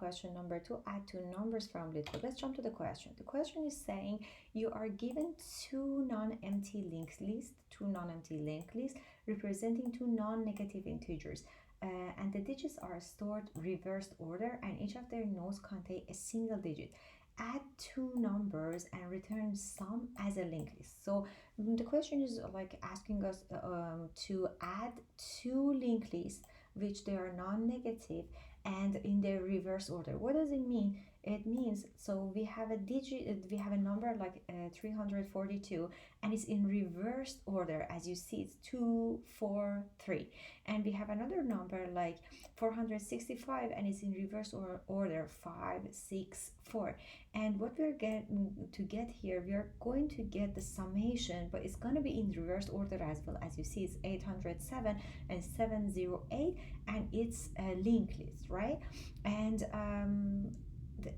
Question number 2, add two numbers from LeetCode. Let's jump to the question. The question is saying you are given two non-empty linked lists representing two non-negative integers. And the digits are stored reversed order, and each of their nodes contain a single digit. Add two numbers and return sum as a linked list. So the question is like asking us to add two linked lists which they are non-negative and in their reverse order. What does it mean? It means, so we have a digit, we have a number like 342, and it's in reverse order. As you see, it's 2 4 3, and we have another number like 465, and it's in reverse order 5 6 4. And what we're getting to get here, we are going to get the summation, but it's going to be in reverse order as well. As you see, it's 807 and 708, and it's a linked list, right?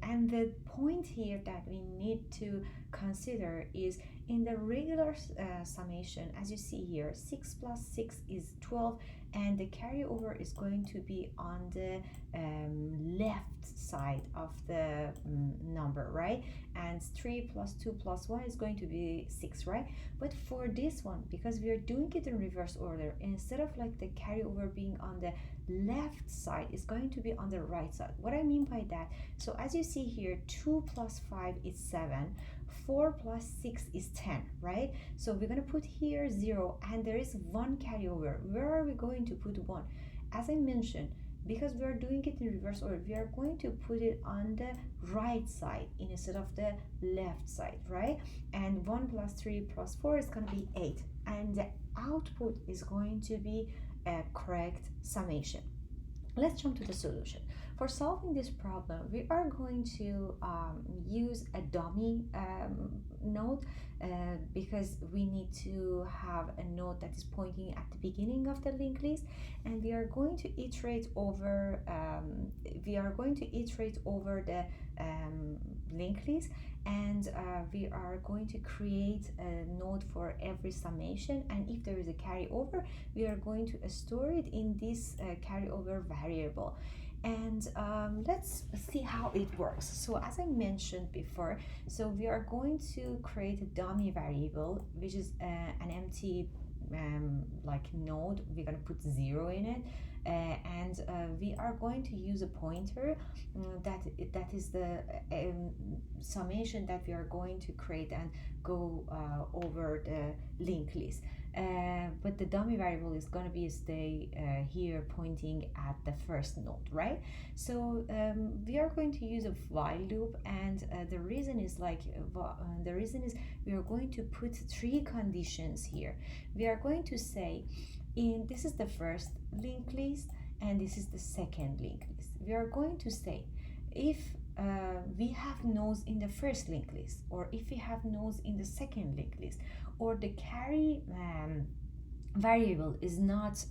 And the point here that we need to consider is in the regular summation, as you see here, 6 plus 6 is 12, and the carryover is going to be on the left side of the number, right? And 3 plus 2 plus 1 is going to be 6, right? But for this one, because we are doing it in reverse order, instead of like the carryover being on the left side, is going to be on the right side. What I mean by that, so as you see here, 2 plus 5 is 7, 4 plus 6 is 10, right? So we're going to put here 0, and there is 1 carryover. Where are we going to put 1? As I mentioned, because we are doing it in reverse order, we are going to put it on the right side instead of the left side, right? And 1 plus 3 plus 4 is going to be 8, and the output is going to be a correct summation. Let's jump to the solution. For solving this problem, we are going to use a dummy node because we need to have a node that is pointing at the beginning of the linked list, and we are going to iterate over the linked list, and we are going to create a node for every summation, and if there is a carryover, we are going to store it in this carryover variable. And let's see how it works. So as I mentioned before, so we are going to create a dummy variable, which is an empty like node. We're going to put 0 in it, and we are going to use a pointer that is the summation that we are going to create and go over the linked list. But the dummy variable is going to be stay here pointing at the first node, right? So we are going to use a while loop, and the reason is we are going to put 3 conditions here. We are going to say this is the first linked list and this is the second linked list. We are going to say if we have nodes in the first linked list, or if we have nodes in the second linked list, or the carry variable is not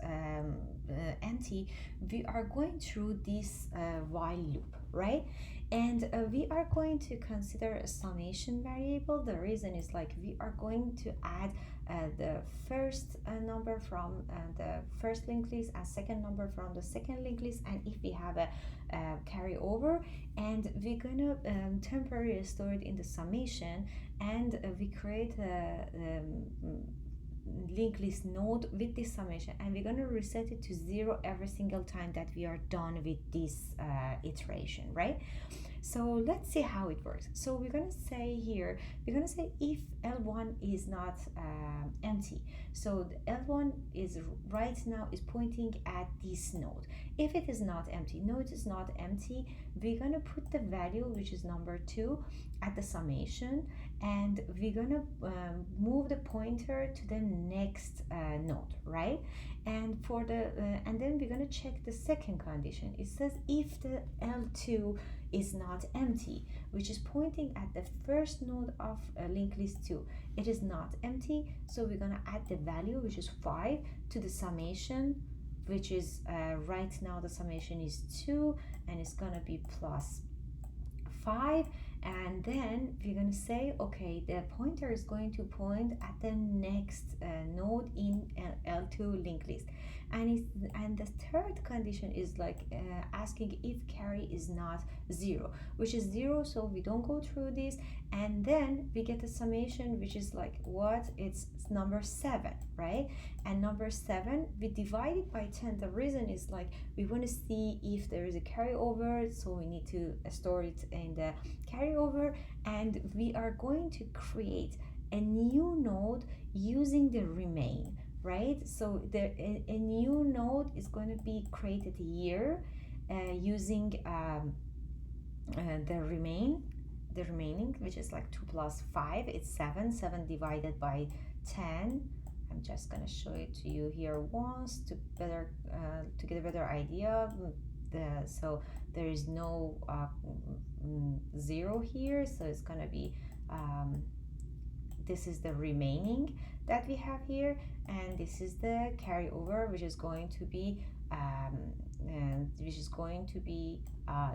empty, we are going through this while loop, right? And we are going to consider a summation variable. The reason is like we are going to add the first number from the first linked list and second number from the second linked list, and if we have a carryover, and we're gonna temporarily store it in the summation, and we create a linked list node with this summation, and we're going to reset it to 0 every single time that we are done with this iteration, right? So let's see how it works. So we're going to say here, we're going to say if L1 is not empty. So the L1 is right now is pointing at this node. If it is not empty, node is not empty, we're going to put the value, which is number 2, at the summation, and we're going to move the pointer to the next node, right? And for the and then we're going to check the second condition. It says if the L2 is not empty, which is pointing at the first node of linked list 2. It is not empty, so we're going to add the value, which is 5, to the summation, which is right now the summation is 2, and it's going to be plus 5, And then we're going to say, okay, the pointer is going to point at the next node in L2 linked list. And the third condition is like asking if carry is not 0, which is 0, so we don't go through this. And then we get a summation, which is like what? It's number 7, right? And number 7, we divide it by 10. The reason is like we want to see if there is a carryover, so we need to store it in the carryover. And we are going to create a new node using the remain, right? So a new node is going to be created here using the remaining, which is like 2 plus 5, it's 7 divided by 10. I'm just going to show it to you here once to get a better idea. So there is no 0 here, so it's going to be this is the remaining that we have here, and this is the carryover, which is going to be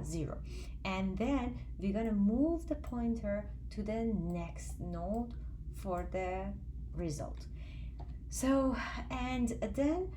0. And then we're going to move the pointer to the next node for the result. So, and then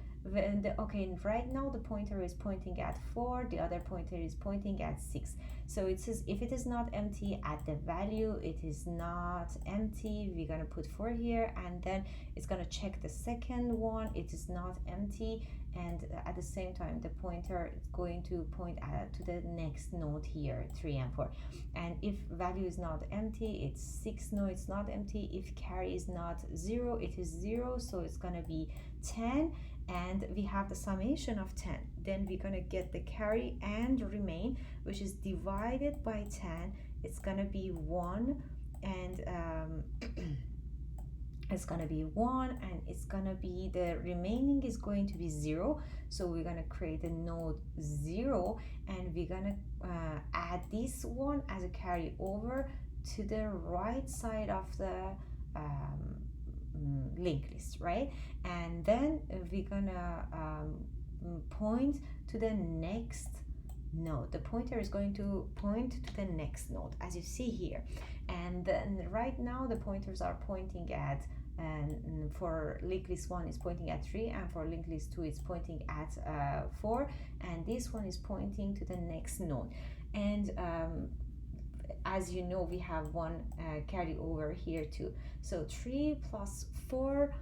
okay, right now the pointer is pointing at 4, the other pointer is pointing at 6. So it says if it is not empty at the value, it is not empty, we're going to put 4 here, and then it's going to check the second one, it is not empty, and at the same time the pointer is going to point to the next node here, 3 and 4. And if value is not empty, it's 6. No, it's not empty. If carry is not 0, it is 0, so it's going to be 10. And we have the summation of 10. Then we're going to get the carry and remain, which is divided by 10. It's going to be 1, and it's going to be 1, and it's going to be the remaining is going to be 0. So we're going to create a node 0, and we're going to add this one as a carryover to the right side of the linked list, right? And then we're gonna point to the next node. The pointer is going to point to the next node, as you see here. And then right now the pointers are pointing at, and for linked list 1 is pointing at 3, and for linked list 2 is pointing at 4, and this one is pointing to the next node. And as you know, we have one carryover here too. So 3 plus 4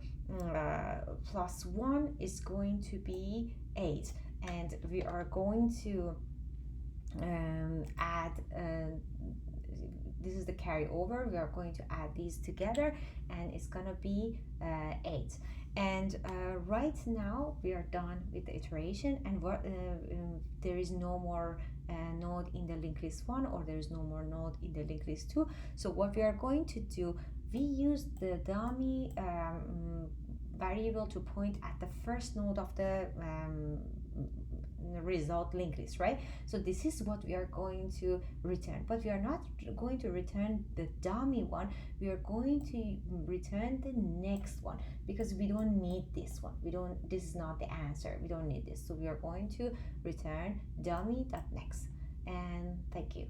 plus 1 is going to be 8, and we are going to add this is the carryover. We are going to add these together, and it's gonna be 8. And right now we are done with the iteration, and there is no more node in the linked list 1, or there is no more node in the linked list 2. So what we are going to do, we use the dummy variable to point at the first node of the result linked list, right? So this is what we are going to return, but we are not going to return the dummy one. We are going to return the next one, because we don't need this one. This is not the answer. We don't need this. So we are going to return dummy.next. And thank you.